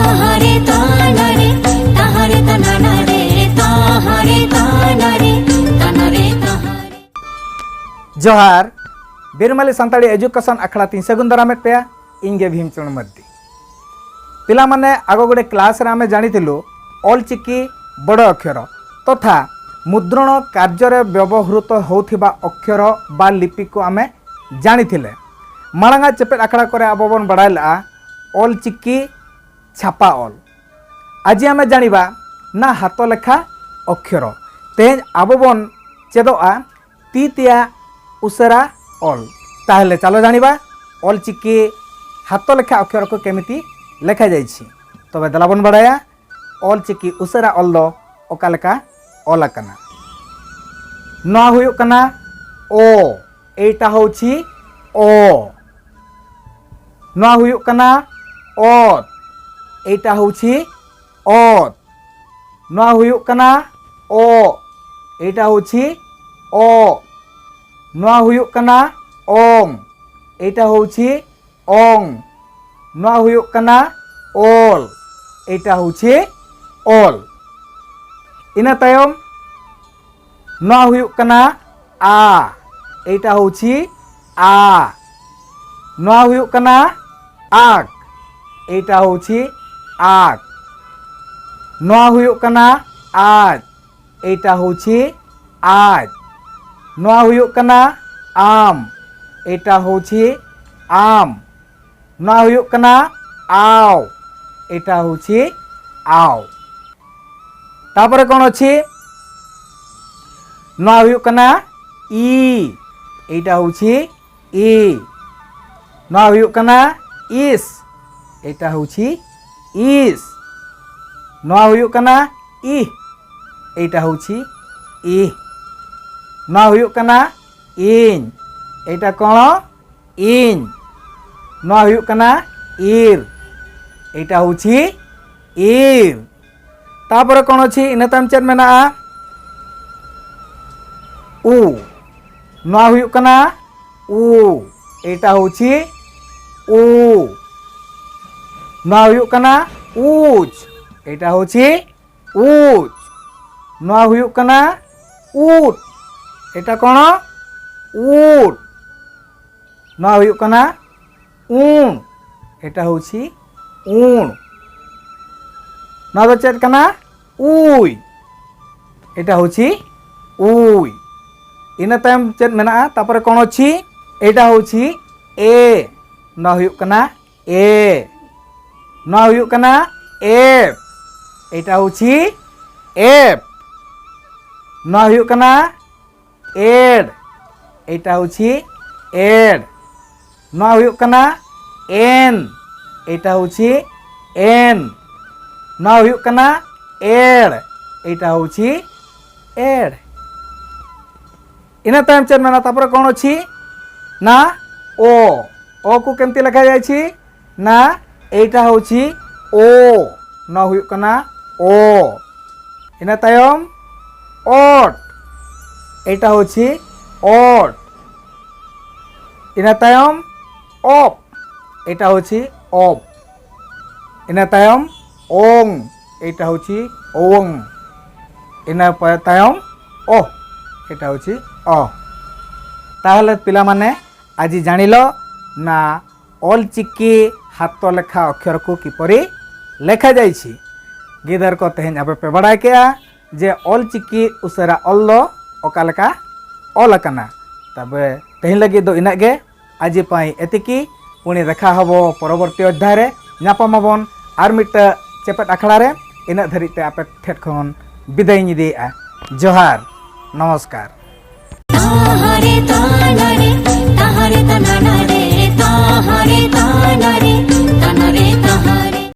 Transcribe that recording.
ताहारे तानरे ताहारे तनानरे ताहारे तानरे तनरे ताहारे। जोहार बीरमाली सान्ताड़ी एजुकेशन आखड़ा तीन सगुन दारामेट पे इंगे भीमचरण मद्दी पिला माने आगो गोटे क्लास रे आमे जानिथिलु ऑल चिकी बड़ अक्षर तथा मुद्रण कार्य व्यवहृत होथिबा अक्षर बा लिपि को आमे जानिथिले। माळंगा चेपेट आखड़ा करे आबोबन बडाइला ऑल चिकी छापा ऑल। आज आमे जानिबा ना हाथ लेखा अक्षर तेज आबोबन चेदोआ तीतिया उसरा ऑल। ताहले चलो जानिबा ऑल चिकी हाथ लेखा अक्षर को केमिति लेखा जाइछि। तबे दलाबन बडाया ऑल चिकी उसरा ऑल दो ओका लेखा ऑल कना। नोआ हुयुक कना ओ एटा होछि ओ। नोआ हुयुक कना ओत एटा होछि ओत। नोआ हुयुक कना ओ एटा होछि ओ। नोआ हुयुक कना ओंग एटा होछि ओंग। नोआ हुयुक कना ओल एटा होछि ओल। इना तायम नोआ हुयुक कना आ एटा होछि आ। नोआ हुयुक कना आक एटा होछि आक। नोआ हुयुक कना आज एटा होछि आज। नोआ हुयुक कना आम एटा होछि आम। नोआ हुयुक कना आव एटा होछि आव। तापरे कोन अछि नोआ हुयुक कना ई एटा होछि ई। नोआ हुयुक कना इस एटा होछि इस। नोआ हुयुक कना इ एटा होछि इ। नोआ हुयुक कना इन एटा कोन इन। नोआ हुयुक कना इर एटा होछि इर। तापरे कोन अछि इना ताम चेद मेना उ। नोआ हुयुक कना उ एटा होछि उ। नोआ हुयुक कना उच एटा होछि उच। नोआ हुयुक कना उट एटा कोन उट। नोआ हुयुक कना ऊन एटा होछि ऊन। नोआ दो चेद कना उई एटा होछि उई। इना तायम चेद मेना तापरे कोन अछि एटा होछि ए। नोआ हुयुक कना ए। नोआ हुयुक कना एफ एटा होछि एफ। नोआ हुयुक कना एड एटा होछि एड। नोआ हुयुक कना एन एटा होछि एन। नोआ हुयुक कना एड एटा होछि एड। इना तायम चेद मेना तापरे कोन अछि ना ओ। ओ को केमति लिखा जायछि ना एटा होछि ओ। नोआ हुयुक कना ओ। इना तायम ओट एटा होछि ओट। इना तायम ओप एटा होछि ओप। इना तायम ओंग एटा होछि ओंग। इना तायम ओ एटा होछि ओ। ताहले पिला माने आज जानिलो ना ऑल चिकी हाथ लेखा अक्षर को किपरि लेखा जाइछि। गिदर को तेहेन आपे पे बडाय केया जे ऑल चिकी उसरा ऑल दो ओका लेका ऑल कना। तबे तेहेन लगी दो इना गे आज पाई एतिकी पुणी देखा हबो परवर्ती अध्याय रे नापामाबन आर मिटा चेपेट आखड़ा रे। इना धरिते आपे ठेठ खन विदाय निदिया। जोहार नमस्कार। ताहारे तानरे ताहारे तनानरे ताहारे तानरे